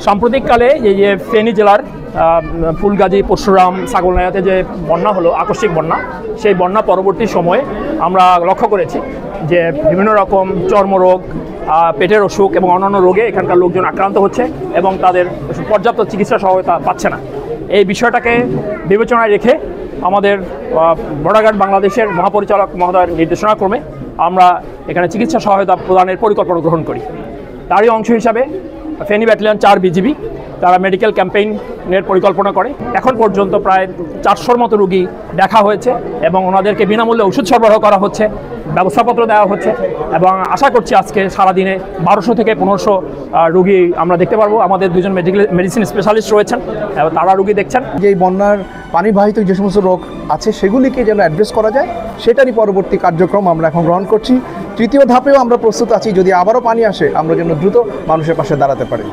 সাম্প্রতিককালে এই যে ফেনী জেলার ফুলগাজী, পরশুরাম, ছাগলনাইয়াতে যে বন্যা হলো, আকস্মিক বন্যা, সেই বন্যা পরবর্তী সময়ে আমরা লক্ষ্য করেছি যে বিভিন্ন রকম চর্মরোগ, পেটের অসুখ এবং অন্যান্য রোগে এখানকার লোকজন আক্রান্ত হচ্ছে এবং তাদের পর্যাপ্ত চিকিৎসা সহায়তা পাচ্ছে না। এই বিষয়টাকে বিবেচনায় রেখে আমাদের বর্ডার বাংলাদেশের মহাপরিচালক মহোদয়ের নির্দেশনাক্রমে আমরা এখানে চিকিৎসা সহায়তা প্রদানের পরিকল্পনা গ্রহণ করি। তারই অংশ হিসাবে ফেনী ব্যাটালিয়ন 4 বিজিবি তারা মেডিকেল ক্যাম্পেইনের পরিকল্পনা করে। এখন পর্যন্ত প্রায় 400-র মতো রুগী দেখা হয়েছে এবং ওনাদেরকে বিনামূল্যে ওষুধ সরবরাহ করা হচ্ছে, ব্যবস্থাপত্র দেওয়া হচ্ছে এবং আশা করছি আজকে সারাদিনে 1200 থেকে 1500 রুগী আমরা দেখতে পারবো। আমাদের দুজন মেডিসিন স্পেশালিস্ট রয়েছেন, তারা রুগী দেখছেন। যে এই বন্যার পানিবাহিত যে সমস্ত রোগ আছে সেগুলিকে যেন অ্যাড্রেস করা যায় সেটারই পরবর্তী কার্যক্রম আমরা এখন গ্রহণ করছি। তৃতীয় ধাপেও আমরা প্রস্তুত আছি, যদি আবারও পানি আসে আমরা যেন দ্রুত মানুষের পাশে দাঁড়াতে পারি।